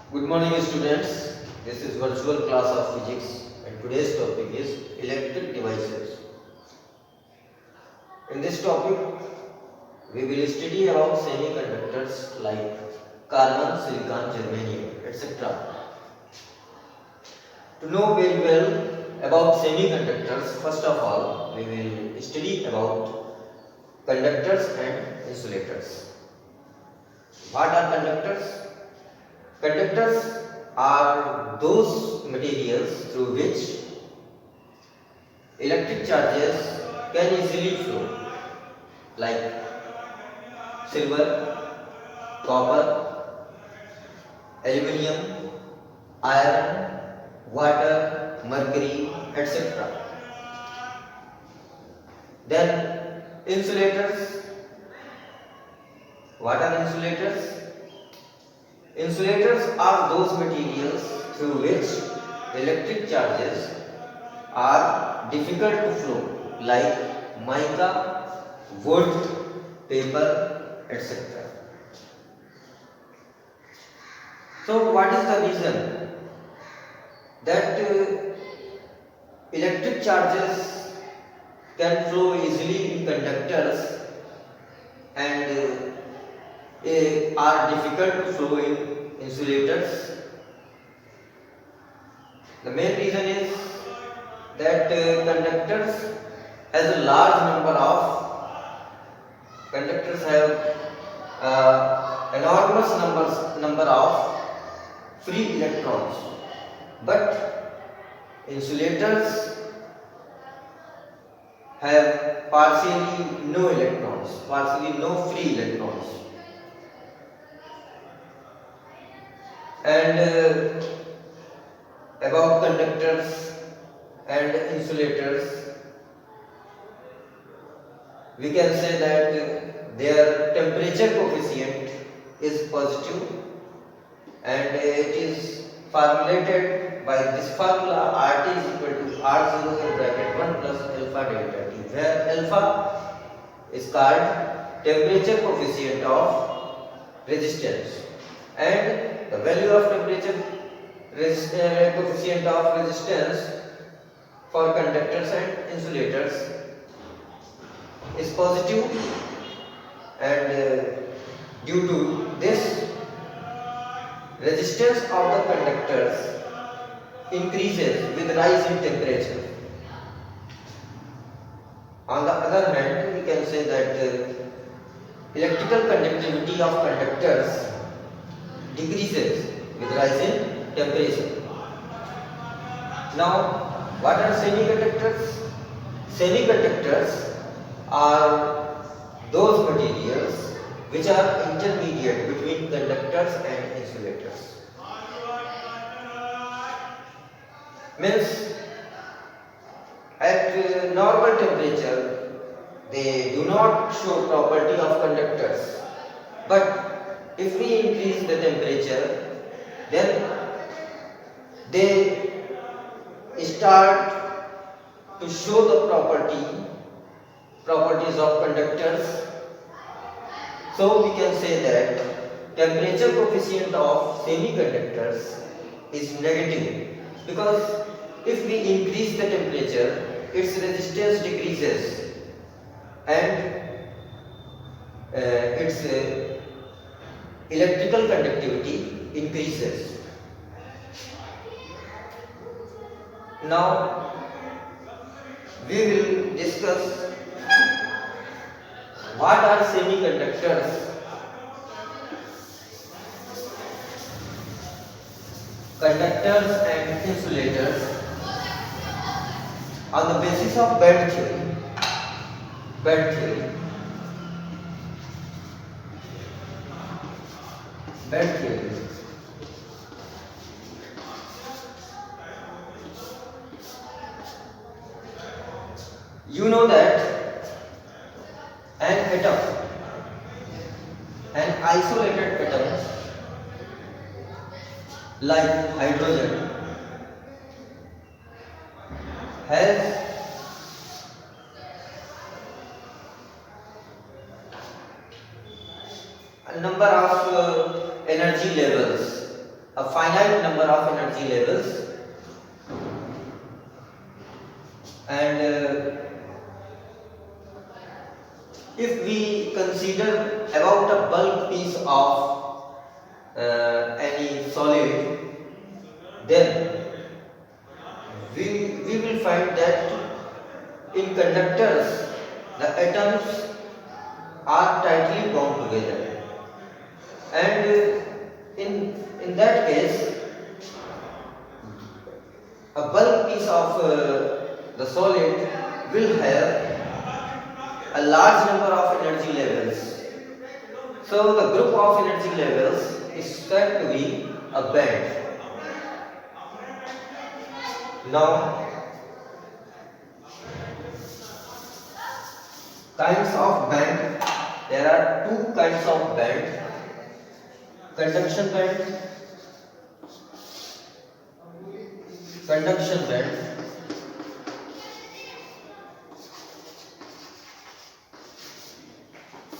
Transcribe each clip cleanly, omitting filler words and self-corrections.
Good morning students. This is virtual class of physics and today's topic is electric devices. In this topic we will study about semiconductors like carbon, silicon, germanium, etc. To know very well about semiconductors, first of all we will study about conductors and insulators. What are conductors? Conductors are those materials through which electric charges can easily flow, like silver, copper, aluminium, iron, water, mercury, etc. Then insulators. What are insulators? Insulators are those materials through which electric charges are difficult to flow, like mica, wood, paper, etc. So, what is the reason that electric charges can flow easily in conductors and are difficult to flow in insulators? The main reason is that conductors have enormous number of free electrons, but insulators have partially no free electrons. And about conductors and insulators, we can say that their temperature coefficient is positive, and it is formulated by this formula: RT is equal to R0 in bracket 1 plus alpha delta T, where alpha is called temperature coefficient of resistance, and the value of temperature coefficient of resistance for conductors and insulators is positive, and due to this, resistance of the conductors increases with rise in temperature. On the other hand, we can say that electrical conductivity of conductors decreases with rise in temperature. Now, what are semiconductors? Semiconductors are those materials which are intermediate between conductors and insulators. Means at normal temperature they do not show property of conductors, but if we increase the temperature, then they start to show the properties of conductors. So we can say that temperature coefficient of semiconductors is negative, because if we increase the temperature, its resistance decreases and its electrical conductivity increases. Now we will discuss what are semiconductors, conductors and insulators on the basis of band theory. Band theory. Band theory. You know that an isolated atom like hydrogen has a number of energy levels a finite number of energy levels, and if we consider about a bulk piece of any solid, then we will find that in conductors the atoms are tightly bound together, and in that case a bulk piece of the solid will have a large number of energy levels. So the group of energy levels is said to be a band. Now, kinds of band. There are two kinds of band: conduction band,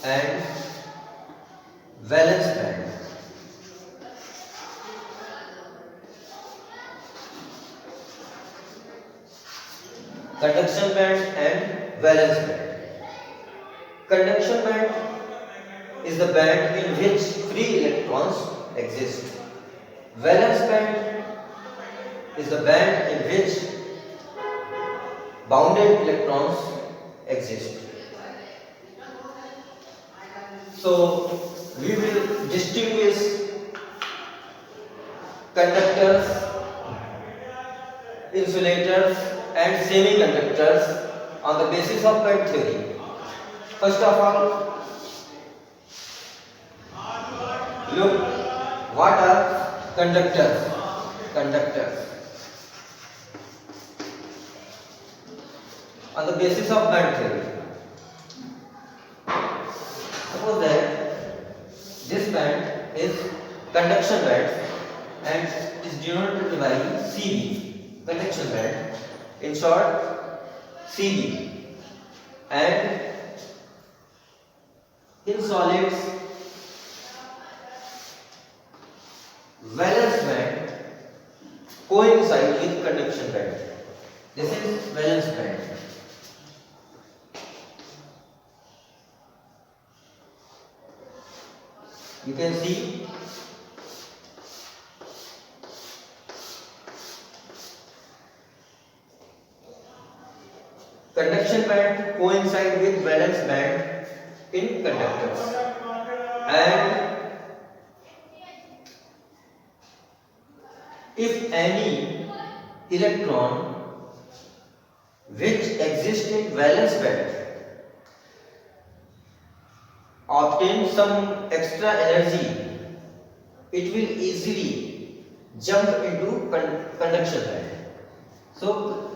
and valence band. Conduction band and valence band. Conduction band is the band in which free electrons exist. Valence band is the band in which bounded electrons exist. So we will distinguish conductors, insulators and semiconductors on the basis of band theory. First of all, look what are conductors. On the basis of band theory, suppose that this band is conduction band and is denoted by Cb, conduction band, in short Cb, and in solids valence band coincide with conduction band. This is valence band. You can see conduction band coincide with valence band in conductors, and if any electron which exists in valence band obtains some extra energy, it will easily jump into conduction band. So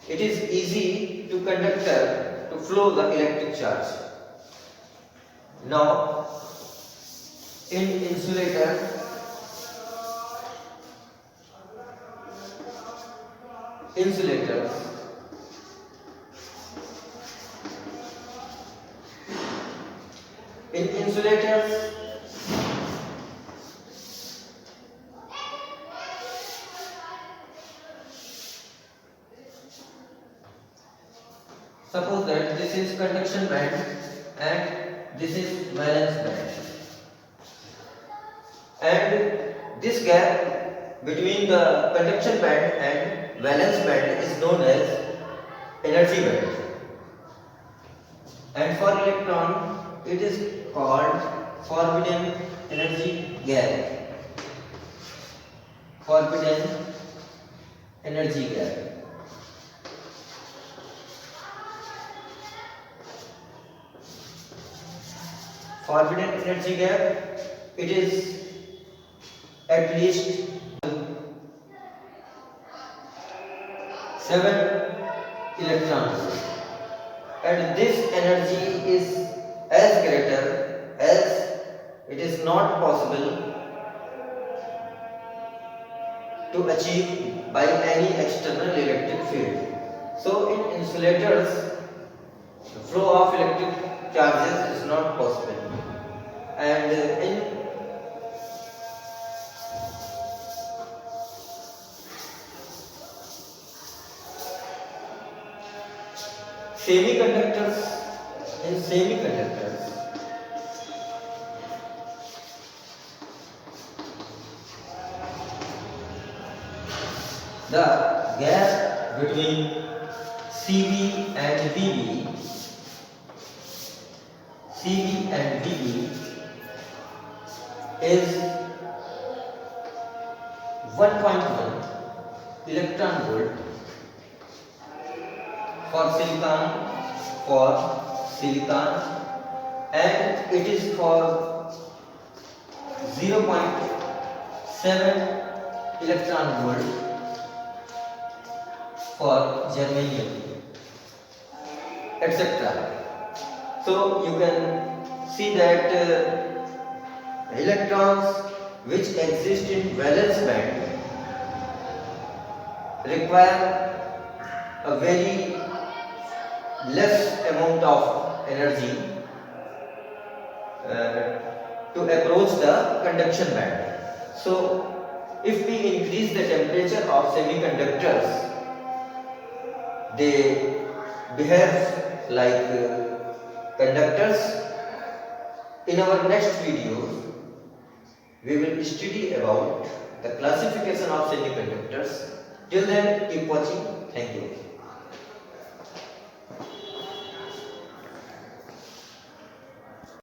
it is easy to conductor to flow the electric charge. Now in insulator, insulators, in insulators suppose that this is conduction band and this is valence band, and this gap between the conduction band and valence band is known as energy band, and for electron it is called forbidden energy gap. Forbidden energy gap. Forbidden energy gap, it is at least 7 electrons, and this energy is as greater as it is not possible to achieve by any external electric field. So in insulators, the flow of electric charges is not possible, and in Semiconductors. In semiconductors, the gap between CV and VB, is 1.1 electron volt for silicon, and it is for 0.7 electron volt for germanium, etc. So you can see that electrons which exist in valence band require a very less amount of energy to approach the conduction band. So if we increase the temperature of semiconductors, they behave like conductors. In our next video, we will study about the classification of semiconductors. Till then, keep watching. Thank you.